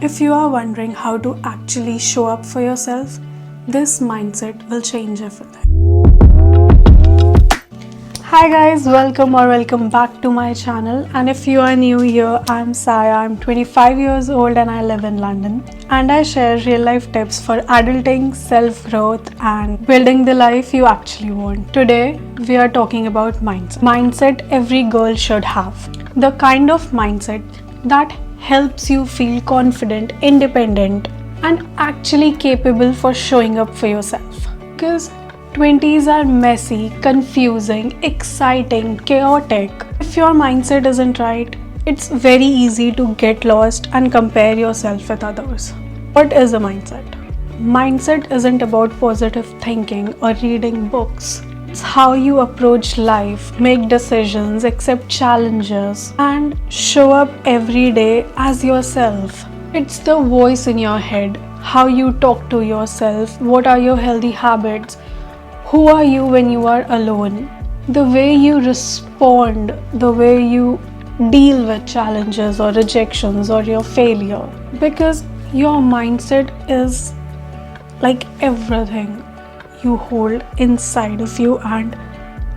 If you are wondering how to actually show up for yourself, this mindset will change everything. Hi guys, welcome back to my channel. And if you are new here, I'm Saya. I'm 25 years old and I live in London. And I share real life tips for adulting, self-growth and building the life you actually want. Today, we are talking about mindset. Mindset every girl should have. The kind of mindset that helps you feel confident, independent and actually capable for showing up for yourself. Because 20s are messy, confusing, exciting, chaotic. If your mindset isn't right, it's very easy to get lost and compare yourself with others. What is a mindset? Mindset isn't about positive thinking or reading books. It's how you approach life, make decisions, accept challenges, and show up every day as yourself. It's the voice in your head, how you talk to yourself, what are your healthy habits, who are you when you are alone, the way you respond, the way you deal with challenges or rejections or your failure. Because your mindset is like everything you hold inside of you and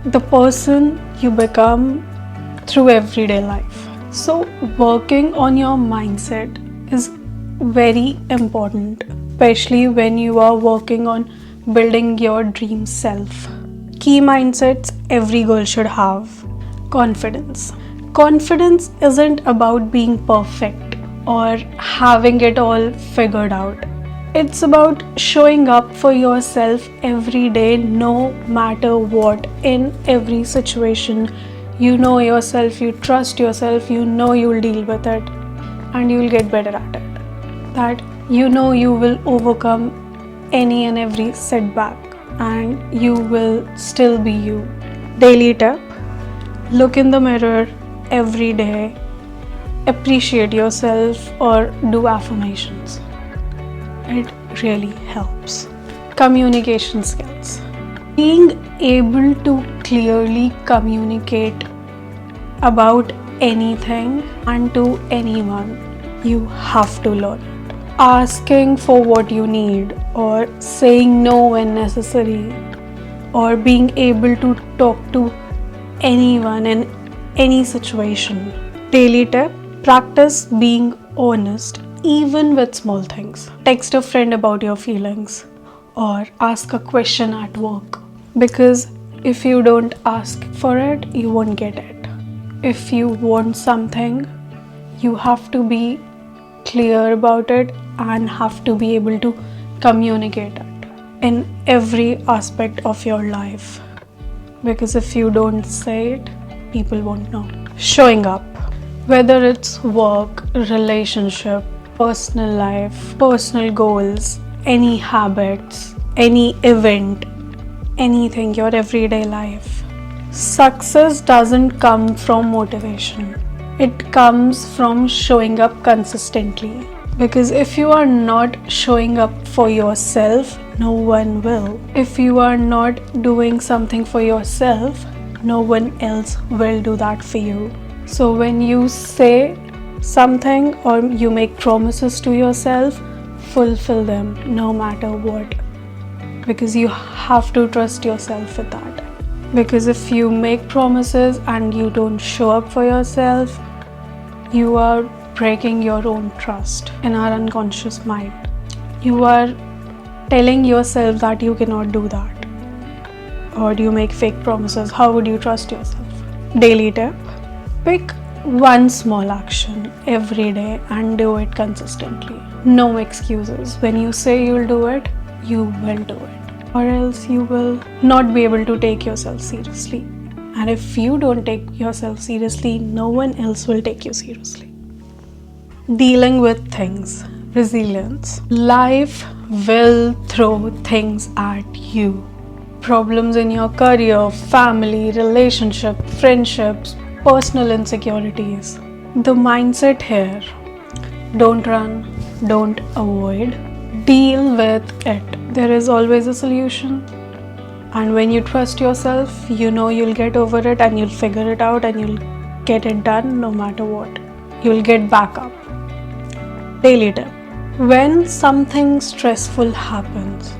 the person you become through everyday life. So working on your mindset is very important, especially when you are working on building your dream self. Key mindsets every girl should have. Confidence. Confidence isn't about being perfect or having it all figured out. It's about showing up for yourself every day, no matter what, in every situation. You know yourself, you trust yourself, you know you'll deal with it and you'll get better at it. That you know you will overcome any and every setback and you will still be you. Daily tip: look in the mirror every day, appreciate yourself or do affirmations. It really helps. Communication skills. Being able to clearly communicate about anything and to anyone, you have to learn it. Asking for what you need or saying no when necessary or being able to talk to anyone in any situation. Daily tip: practice being honest even with small things. Text a friend about your feelings or ask a question at work, because if you don't ask for it, you won't get it. If you want something, you have to be clear about it and have to be able to communicate it in every aspect of your life, because if you don't say it, people won't know. Showing up, whether it's work, relationship, personal life, personal goals, any habits, any event, anything, your everyday life. Success doesn't come from motivation. It comes from showing up consistently. Because if you are not showing up for yourself, no one will. If you are not doing something for yourself, no one else will do that for you. So when you say something or you make promises to yourself, fulfill them no matter what. Because you have to trust yourself with that. Because if you make promises and you don't show up for yourself, you are breaking your own trust in our unconscious mind. You are telling yourself that you cannot do that. Or do you make fake promises? How would you trust yourself? Daily tip: pick one small action every day and do it consistently. No excuses. When you say you'll do it, you will do it. Or else you will not be able to take yourself seriously. And if you don't take yourself seriously, no one else will take you seriously. Dealing with things. Resilience. Life will throw things at you. Problems in your career, family, relationship, friendships, personal insecurities. The mindset here: don't run, don't avoid, deal with it. There is always a solution. And when you trust yourself, you know you'll get over it and you'll figure it out and you'll get it done no matter what. You'll get back up. Daily tip. When something stressful happens,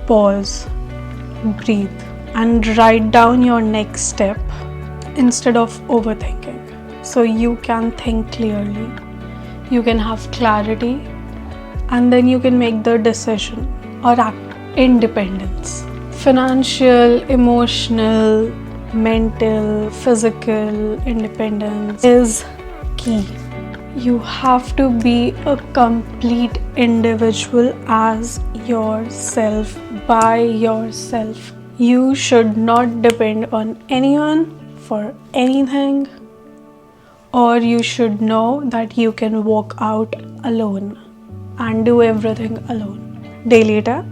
pause, breathe, and write down your next step instead of overthinking. So you can think clearly, you can have clarity, and then you can make the decision or act. Independence. Financial, emotional, mental, physical independence is key. You have to be a complete individual as yourself, by yourself. You should not depend on anyone for anything, or you should know that you can walk out alone and do everything alone. Daily tip.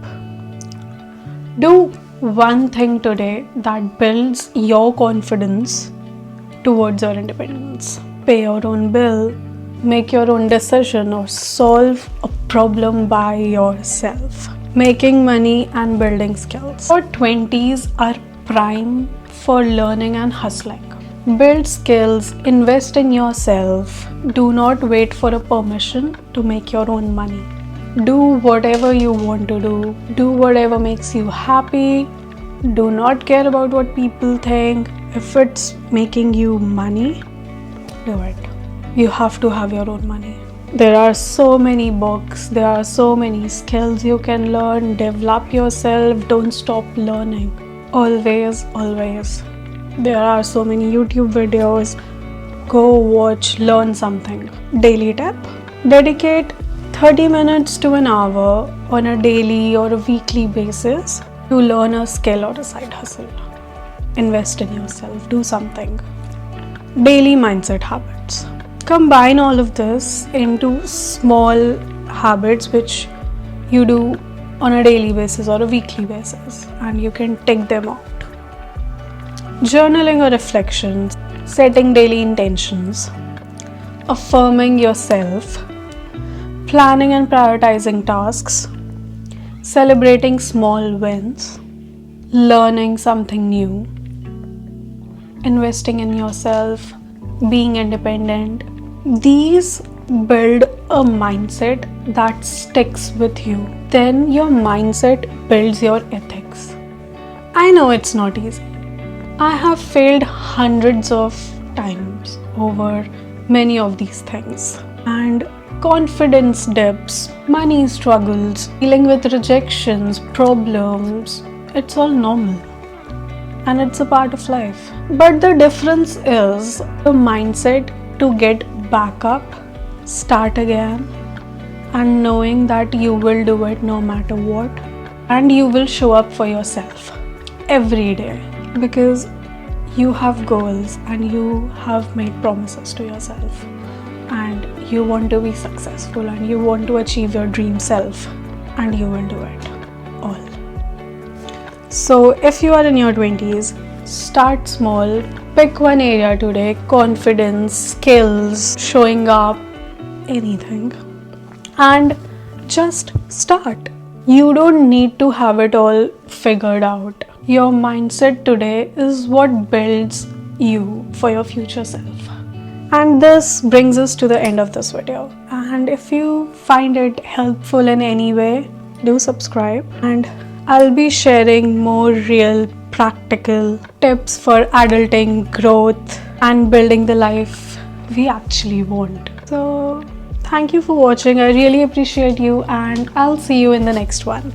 Do one thing today that builds your confidence towards your independence. Pay your own bill, make your own decision, or solve a problem by yourself. Making money and building skills. Your 20s are prime for learning and hustling. Build skills, invest in yourself. Do not wait for a permission to make your own money. Do whatever you want to do. Do whatever makes you happy. Do not care about what people think. If it's making you money, do it. You have to have your own money. There are so many books, there are so many skills you can learn. Develop yourself, don't stop learning. Always, always. There are so many YouTube videos. Go watch, learn something. Daily tip. Dedicate 30 minutes to an hour on a daily or a weekly basis to learn a skill or a side hustle. Invest in yourself, do something. Daily mindset habits. Combine all of this into small habits which you do on a daily basis or a weekly basis, and you can tick them out. Journaling or reflections, setting daily intentions, affirming yourself, planning and prioritizing tasks, celebrating small wins, learning something new, investing in yourself, being independent. These build a mindset that sticks with you. Then your mindset builds your ethics. I know it's not easy. I have failed hundreds of times over many of these things. And confidence dips, money struggles, dealing with rejections, problems, it's all normal. And it's a part of life. But the difference is the mindset to get back up, start again, and knowing that you will do it no matter what, and you will show up for yourself every day because you have goals and you have made promises to yourself, and you want to be successful and you want to achieve your dream self, and you will do it all. So if you are in your 20s, start small. Pick one area today: confidence, skills, showing up, anything, and just start. You don't need to have it all figured out. Your mindset today is what builds you for your future self. And this brings us to the end of this video. And if you find it helpful in any way, do subscribe, and I'll be sharing more real practical tips for adulting, growth, and building the life we actually want. So thank you for watching. I really appreciate you, and I'll see you in the next one.